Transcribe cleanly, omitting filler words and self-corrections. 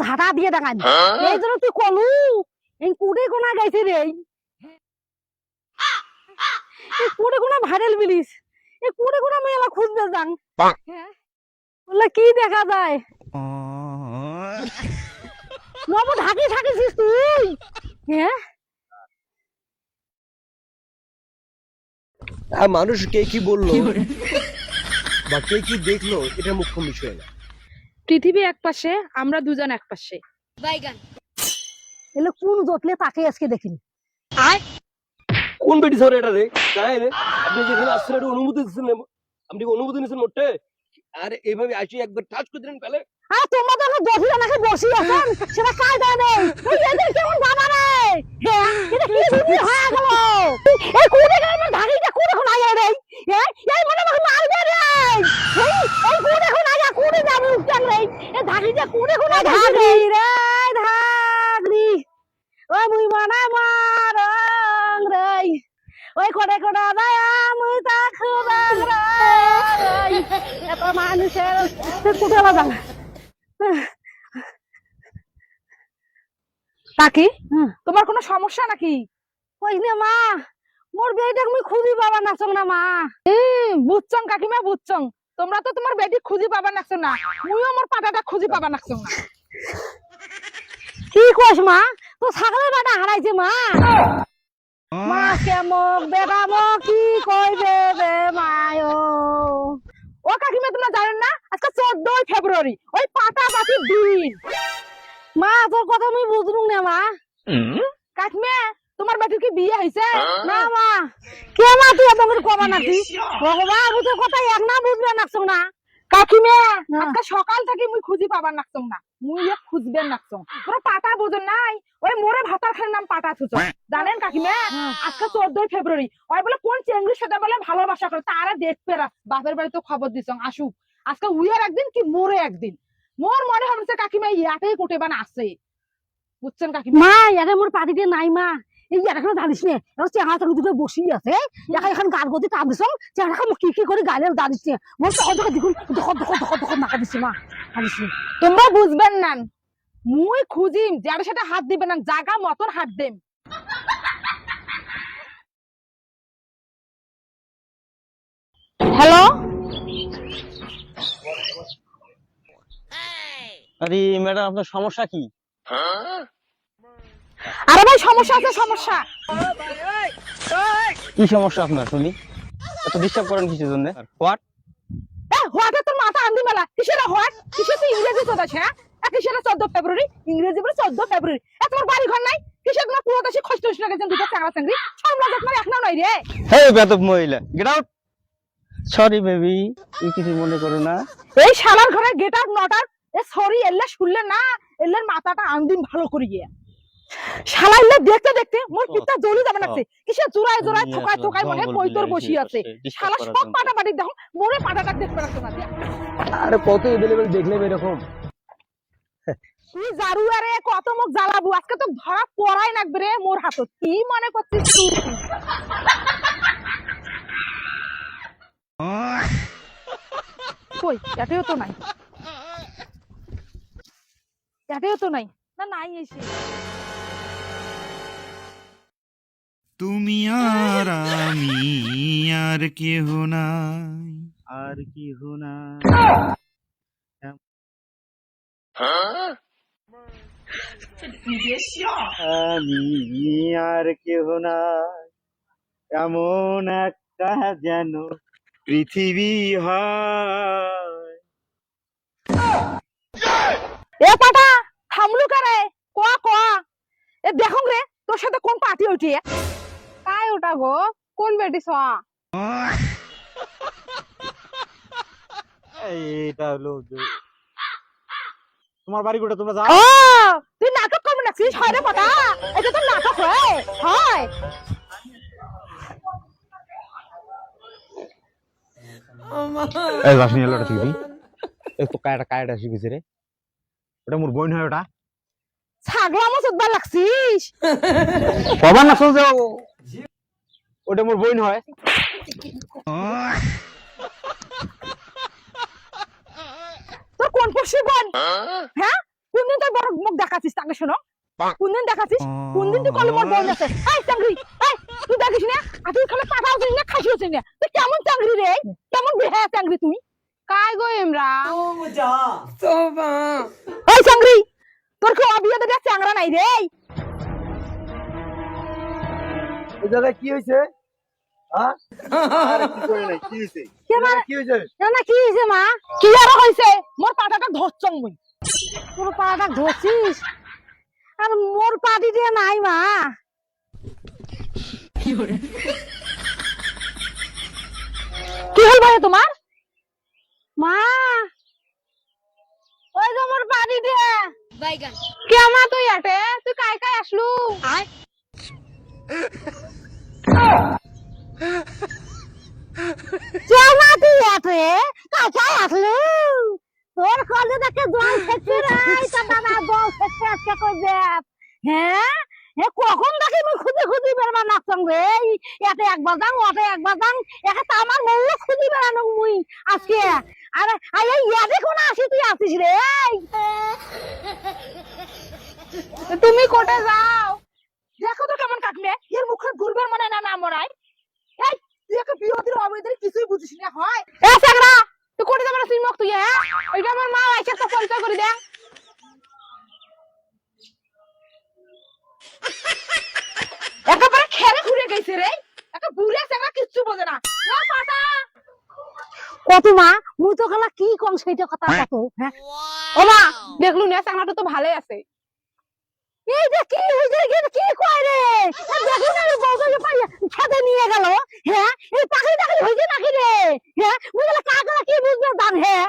ঝাঁটা দিয়ে দেখান এই জন্য তুই কলু এই কুড়ে কোনা গাইছে রে এই কুড়ে কোনা ভাইরাল বিলিস এই কুড়ে কোনা মেলা খুঁজবে যান বলে কি দেখা যায় নবু ঢাকি ঢাকিছিস তুই হ্যাঁ মানুষ কে কি বললো বা কে কি দেখলো এটা মুখ্য বিষয় না। পৃথিবী এক পাশে, আমরা দুজন এক পাশে। এলে কোন জটলে তাকে আজকে দেখিনি কোন বেটি সরে এটা রে তাই রে আপনি যেখানে আসছেন এটা অনুমতি দিচ্ছেন আপনি অনুমতি নিচ্ছেন মোটে আর এইভাবে আসি একবার টাচ করে দিলেন পেলে তোমরা তো বসি নাকি বসি আছেন সেটা কাজ দেয় নেই এদের কেমন জানা নেই এটা কি দিবি হয়ে গেল এই কোনে গেল না ঢাকিটা কোনে কোন আয়া রে এই মনে আমাকে মারবে রে এই কোনে কোন আয়া কোনে যাবে উঠছেন রে এই ঢাকিটা কোনে কোন ঢাকি রে ঢাকরি ওই মুই মানা মারং রে ওই কোনে কোন আয়া মুই তা খুবাং রে এত মানুষের কোটে লাগা কাকি তোমার কোনো সমস্যা নাকি? কইলে মা মোর বেটা আমি খুঁজি পাবা নাচং না মা বুঝছং কাকিমা বুঝছং তোমরা তো তোমার বেটি খুঁজি পাবা নাচছ না মুইও আমার পাটাটা খুঁজি পাবা নাচছ না কি কইস মা তো ছাগলের বাটা হারাইছে মা মা কেমন বেটা মো কি কইবে রে মায়ো ও কাকিমা তোমরা জানেন না আজকে 14 ফেব্রুয়ারি ওই পাটাপাটির দিন। মা তোর কথা আমি বুঝলুম না মা কাকিমা তোমার বেটির কি বিয়ে হইছে? না মা কে মা তুই এত করে কবা নাকি ভগবান বুঝে কথা এক না বুঝবে নাচং না কাকিমা আজকে সকাল থেকে মুই খুঁজি পাবার নাচং না মুই খুঁজবেন নাচং তোর পাটা বোঝেন নাই ওই মোরে ভাতার খানের নাম পাটা থুচ জানেন কাকিমা আজকে 14 ফেব্রুয়ারি ওই বলে কোন চেঙ্গুর সাথে বলে ভালোবাসা করে তারা দেখবে বাপের বাড়ি তো খবর দিছং আসুক আজকে উইয়ার একদিন কি মোরে একদিন মোর মনে হচ্ছে কাকিমা ইয়াতেই কোটেবান আছে বুঝছেন কাকিমা মা ইয়ারে মোর পাটিতে নাই মা এই এখন জানিস নে এখন চেহারা থেকে দুটো বসি আছে এখন গাল গতি টাপ দিছ চেহারা কি কি করে গালে জানিস নে মোর তখন থেকে দেখুন দখল নাকা দিছি মা জানিস নে তোমরা বুঝবেন না মুই খুঁজিম যার সাথে হাত দিবেন না জায়গা মতন হাত দেম। হ্যালো আরে ম্যাডাম আপনার সমস্যা কি? আরে ভাই সমস্যা আছে সমস্যা কি সমস্যা আপনার শুনি এত ডিস্টার্ব করেন কিসের জন্য? হোয়াট হোয়াট তোর মাথা আন্দি মেলা কিসের হোয়াট কিসের তো ইংরেজি চোদ আছে হ্যাঁ কিসের 14 ফেব্রুয়ারি ইংরেজি বলে 14 ফেব্রুয়ারি তোমার বাড়ি ঘর নাই কিসের তোমার পুরো দেশে খষ্ট খষ্ট লাগেছেন দুটো চাংড়া চাংড়ি সামলা তোমার এক না নাই রে হে বেয়াদব মহিলা গেট আউট সরি বেবি তুমি কিছু মনে করো না এই শালার ঘরে গেট আউট নট আউট এ সরি এল্লা শুনলে না এল্লার মাথাটা আন্দিম ভালো করে গিয়া শালা এল্লা দেখতে দেখতে মোর পিতা জ্বলি যাবে নাছে কিসের জোড়ায় জোড়ায় ঠোকায় ঠোকায় মনে কইতর বসি আছে শালা সব পাটাপাটি দেখো মোরে পাটাটা দেখতে পারছ না আরে কত এভেলেবল দেখলে এরকম তুই জারু আরে কত মুখ জ্বালাবো আজকে তো ধরা পড়াই লাগবে রে মোর হাতত কি মনে করছিস তুই কই এটাও তো নাই এটাও তো নাই না নাই এসে তুমি আর আমি আর কেহ নাই আর কি হোনা আমি আর কেহ নাই এমন একটা যেন পৃথিবী হয়। এ পাটা থামলু কারে কোয়া কোয়া এ দেখুন রে তোর সাথে কোন পার্টি উঠিয়ে কাই ওটা গো কোন বেটি সোয়া এটা হলো তোমার বাড়ি কোটা তোমরা যাও ও তুই নাটক করবি না সিস হয় রে পাটা এটা তো নাটক হয় হয় এই বাসনি এলোটা ঠিক এই তো কায়টা শিখেছে রে ওটা মোর বোন হয় ওটা ছাগলা মাছ উঠবার লাগছিস বাবা না সোজা ওটা মোর বোন হয় তোর কোন পশু বোন হ্যাঁ কোনদিন তোর বড় মুখ দেখাচ্ছিস তাকে শোনো কোনদিন দেখাচ্ছিস কোনদিন তুই কলে মোর বোন আছে এই চাংড়ি এই তুই দেখিস না আর তুই খালি পাঠাও চিনি না খাসিও চিনি না তুই কেমন চাংড়ি রে কেমন বেহায়া চাংড়ি তুই কাই গো এমরা এই চাংড়ি তোর কি অবিয়া দেখে চাংড়া নাই রে এই জায়গায় কি হয়েছে হ্যাঁ আরে কি করে নাই কি হয়েছে কি হয়েছে না কি হইছে মা কি আর হইছে মোর পাটাটা ধরছং মুই তোর পাটা ধরছিস আর মোর পাটি দিয়ে নাই মা কি হল ভাই তোমার মা ওই যে মোর পাটি দিয়ে কে মা তুই আটে তুই কাই কাই আসলু জামা তুই আছে কাঁচাই আসলু তোর কলে দেখে জল খেতে রাই তা দাদা জল খেতে আজকে কই দেব হ্যাঁ এ কখন দেখি মুই খুঁজি খুঁজি বেরবা নাচং রে এতে একবার যাং ওতে একবার যাং একে তো আমার মূল্য খুঁজি বেড়ানো মুই আজকে আরে আরে ইয়া দেখো না আসি তুই আসিস রে তুমি কোটে যাও দেখো তো কেমন কাটবে এর মুখে ঘুরবে মানে না না মরাই এই তুই একে বিরোধীর অবৈধের কিছুই বুঝিস না হয় এ চাকরা তুই কোটে যাবে না তুই মুখ তুই হ্যাঁ ওইটা আমার মা আইছে তো পরিচয় করে দে একেবারে খেলে ঘুরে গেছে রে একে বুড়ে চাকরা কিচ্ছু বোঝে না না পাটা কত মা মুই তো খালা কি কম সেইটা কথা কত হ্যাঁ ও মা দেখলু না চাকরাটা তো ভালোই আছে এই যে কি হইছে কি কয় রে দেখো না রে বউকে যে পাইয়া ছাদে নিয়ে গেল হ্যাঁ এই পাখি টাকলি হইছে নাকি রে হ্যাঁ মুই বলে কাকড়া কি বুঝবে জান হ্যাঁ